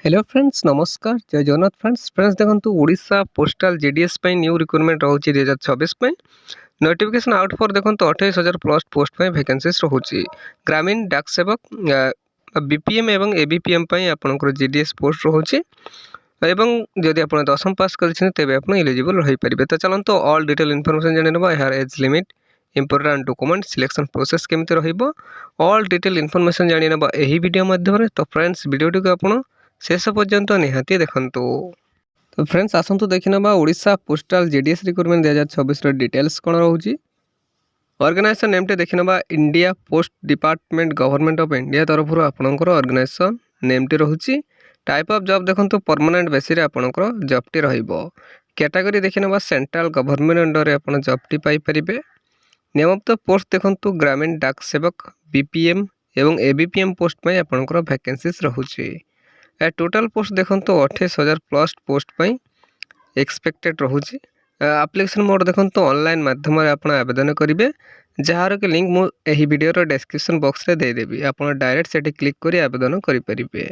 Hello friends नमस्कार जय Jagannath friends देखो Odisha postal GDS new recruitment रोचे 2026 नोटिफिकेशन आउट फॉर देखो 28,000 प्लस पोस्ट वैकेंसीज रोचे ग्रामीण डाक सेवक बीपीएम एवं एबीपीएम आपंकर जीडीएस पोस्ट रोचे एवं जदि आप 10th पास करेंगे आप इलिजिबल रही पारे। तो चलते ऑल डिटेल इनफॉरमेशन जाना यार age limit important document selection process केमती ऑल डिटेल इनफॉरमेशन जाना यही वीडियो माध्यम। तो फ्रेंड्स वीडियो को आप शेष पर्यंत निहाती देखु। तो फ्रेंड्स आसतु देखना Odisha postal GDS recruitment 2026 details कौन रोचे। ऑर्गेनाइजेशन नेम टे देखना India post department government of India तरफ आपंकर ऑर्गेनाइजेशन नेम टी रोचे। टाइप ऑफ जॉब देखो परमानेंट बेसिस आपंकर जॉब टी कैटेगरी देखना सेंट्रल गवर्नमेंट अंडर आप job T Piper. Name of the post देखो ग्रामीण डाक सेवक बीपीएम एवं एबीपीएम पोस्ट में आपंकर वैकेंसीज रोचे। टोटाल पोस्ट देखो 28,000 प्लस पोस्ट एक्सपेक्टेड रोचे। एप्लिकेशन मोड देखो ऑनलाइन माध्यम आप आवेदन करेंगे जार कि लिंक मुझे वीडियो डिस्क्रिप्शन बॉक्स रे देदेवी आप डायरेक्ट से क्लिक कर आवेदन करेंगे।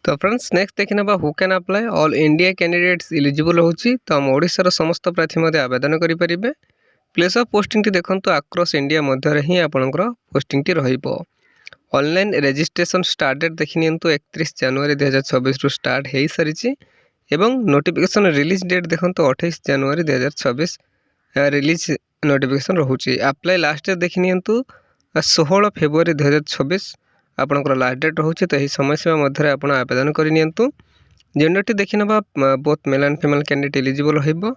तो फ्रेंड्स नेक्स्ट देखना who can apply all India candidates eligible रोचे। तो आम ओडिशार समस्त प्रार्थी आवेदन करेंगे। प्लेस ऑफ पोस्टिंग देखो आक्रॉस इंडिया मध्य ही आपंकर पोस्टिंग रहिबो। ऑनलाइन रजिस्ट्रेशन स्टार्ट डेट देखिए 31 जनवरी 2026 रु स्टार्ट हो सारी एवं नोटिफिकेशन रिलीज डेट देखो 28 जनवरी 2026 रिलीज नोटिफिकेशन रोचे। अप्लाई लास्ट डेट देखिए 16 फेब्रुआरी 2026 आपंकर लास्ट डेट रोचे। तो यही समय सीमा मध्य आप आवेदन करनी। जेंडर टी देखना both male and female candidate eligible रहिबो।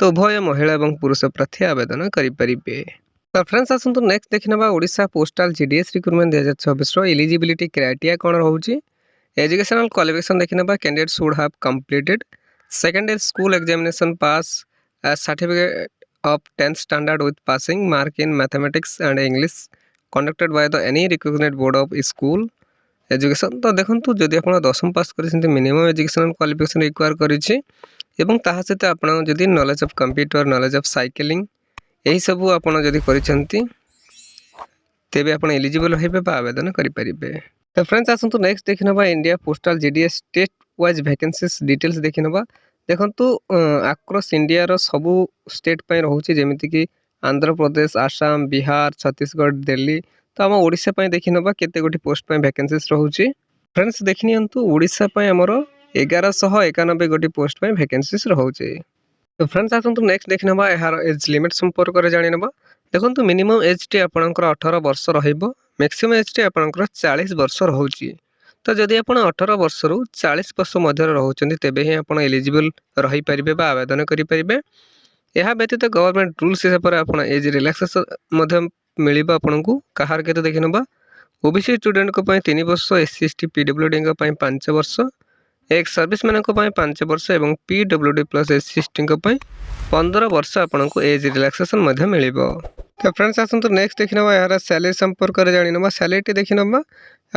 तो उभय महिला और पुरुष प्रार्थी आवेदन करेंगे। तो फ्रेंड्स आसतु नेक्स्ट देखना Odisha postal GDS recruitment 2026 eligibility criteria कौन रोचे। एजुकेशनल क्वालिफिकेशन देखना candidate should have completed secondary school examination pass certificate of 10th standard with passing mark in mathematics and English conducted by the any recognised board of school education. तो देखो जदि आप 10th पास कर minimum educational qualification require करें सहित आप knowledge of computer knowledge of cycling यही सब आपड़ जदि तेबे आप एलिजिबल रहिबे आवेदन करेंगे। तो फ्रेंड्स आसतु नेक्स्ट देखना India postal GDS state wise vacancies details देखना देखो आक्रॉस इंडिया रो सबू स्टेट रोचे जमीक आंध्र प्रदेश आसाम बिहार छत्तीसगढ़ दिल्ली। तो आम ओडिशा देखना केते गोटी पोस्ट वैकेंसीज रोचे। फ्रेंड्स देखनी ओडिशा आमर 1191 गोटी पोस्ट वैकेंसीज रोचे। तो फ्रेंड्स आसतु नेक्स्ट देखना यार एज लिमिट संपर्क में जाना देखो मिनिमम एज टी आपंकर 18 वर्ष मैक्सिमम एज टी आपंकर 40 वर्ष रोचे। तो जदि आप 18 वर्ष रु 40 वर्ष मध्य रोचे तेबे ही आप एलिजिबल रही पारे आवेदन करेंगे। यह व्यतीत गवर्नमेंट रूल्स हिसाब से आप एज रिलैक्सेशन मिल आपको कहार के देखना ओबीसी स्टूडेंट को 3 वर्ष एससी एसटी पीडब्ल्यूडी 5 वर्ष एक सर्विस मैन 5 वर्ष और पीडब्ल्यूडी प्लस एससी एसटी 15 वर्ष आपको एज रिलैक्सेशन मिल। तो फ्रेंड्स आसतु नेक्स्ट देखना यार सैलरी संपर्क में जाना सैलरी देखना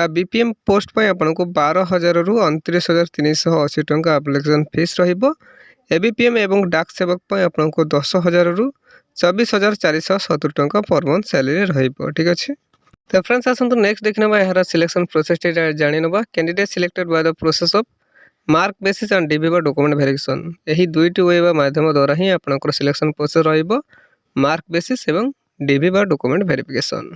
बीपीएम पोस्ट आपको 12,000 रु 29,380 टंका एप्लिकेशन फीस रहिबो। एबीपीएम एवं डाक सेवक आपको 10,000 रु 24,470 टंका पर मंथ सैलरी रहिबो। ठीक अच्छे। तो फ्रेंड्स आसतु नेक्स्ट देखना यार सिलेक्शन प्रोसेस जाना candidate selected by the process of mark basis and DB document verification यही दुईटी वे माध्यम द्वारा ही आपंकर सिलेक्शन प्रोसेस रहिबो मार्क बेसिस एवं डीबी डॉक्यूमेंट वेरिफिकेशन।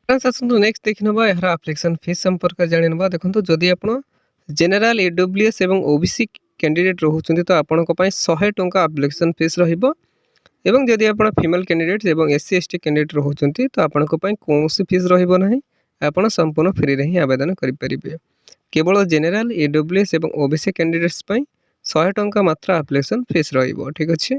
फ्रेंड्स आसतु नेक्स्ट देखना यार एप्लिकेशन फीस संपर्क में जाना देखो जदि आप जेनेराल ईडब्ल्यूएस एवं ओबीसी कैंडिडेट रोचते तो आपण 100 टंका एप्लिकेशन फीस रहिबो एवं जदि आप फीमेल कैंडिडेट एवं एससी एसटी कैंडिडेट रोचते तो आपण कौन फीस रहिबो नहीं आप संपूर्ण फ्री रे ही आवेदन करेंगे। केवल जेनेराल ईडब्ल्यूएस एवं ओबीसी कैंडिडेट्स 100 टंका मात्र एप्लिकेशन फीस रहिबो। ठीक अच्छे।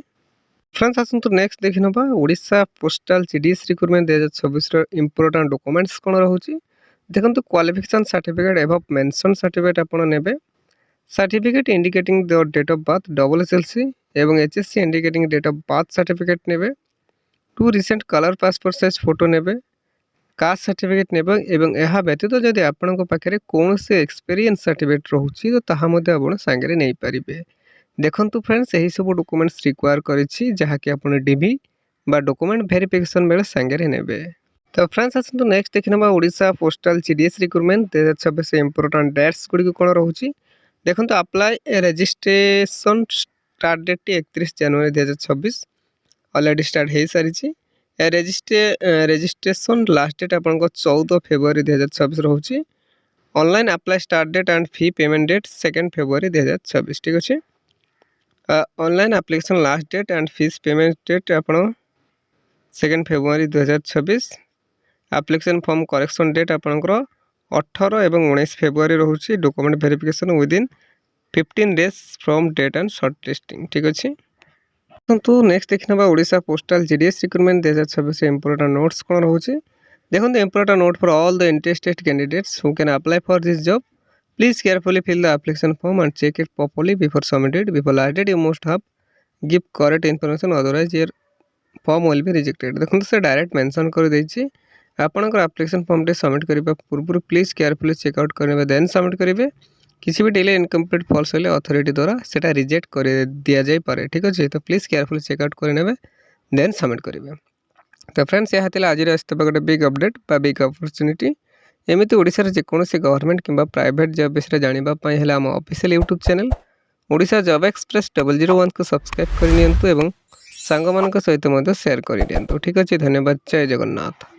फ्रेंड्स आसतु नेक्स्ट देखना Odisha postal GDS recruitment 2026 important documents कौन रोचे। देखो क्वालिफिकेशन सर्टिफिकेट एवं मेंशन सर्टिफिकेट आप नेबे certificate indicating the date of birth डबल एसएलसी एवं HSC indicating date of birth certificate नेबे 2 recent colour passport size photo नेबे कास्ट सर्टिफिकेट नेबे एवं यह व्यतीत जदि आपन पाखे कौन से एक्सपीरियंस सर्टिफिकेट रोचे तो ताहा मध्ये आपण सांगे नहीं पारिबे। देखंतु फ्रेंड्स यही सब डॉक्यूमेंट्स रिक्वायर करिछि जहाँकि आप डीबी बा डॉक्यूमेंट वेरिफिकेशन बेले सांगे नेबे। तो फ्रेंड्स आसतु नेक्स्ट देखना Odisha postal GDS recruitment 2026 important dates गुड़ी कौन रोचे। देखो अप्लाई रेजिस्ट्रेशन स्टार्ट डेट 31 जनवरी 2026 अलरेडी स्टार्ट हो सारी रेजिस्ट्रेशन लास्ट डेट आप 14 फेब्रुआरी 2026 रोचे। Online apply start date and fee payment date 2 फेब्रुआरी 2026 ठीक अच्छे। Online application last date and fees payment date आप 2 फेब्रुआरी 2026। एप्लिकेशन फॉर्म करेक्शन डेट आपंकर 18 और 19 फेब्रुआरी रोचे। Document verification within 15 days from date and shortlisting ठीक अच्छे। तो नेक्स्ट देखना Odisha postal GDS recruitment 2026 important notes कौन रोचे। देखो important note for all the interested candidates who can apply for this job. Please carefully fill the application form and check it properly before submitted. Before lighted you must have give correct information otherwise your form will be rejected. देखो से direct mention कर देछि आपनकर application form टे submit करबा पूर्व please carefully checkout करेंगे then submit करेंगे। किसी भी डिले इनकम्प्लीट फॉल्स होले अथॉरिटी द्वारा सेटा रिजेक्ट कर दिया जाई पारे ठीक अच्छे। तो प्लीज केयरफुली चेकआउट करेंगे देन सबमिट करेंगे। तो फ्रेंड्स यह आज आसता गोटे बिग अपडेट बा बिग अपॉर्चुनिटी। एमती ओडिशार जेकोसी गवर्नमेंट किंबा प्राइवेट जॉब विषय जानापी हेल्ला आम official YouTube channel Odisha job express 001 को सब्सक्राइब करनी और सांग मान सहित शेयर कर ठीक अच्छे। धन्यवाद। जय जगन्नाथ।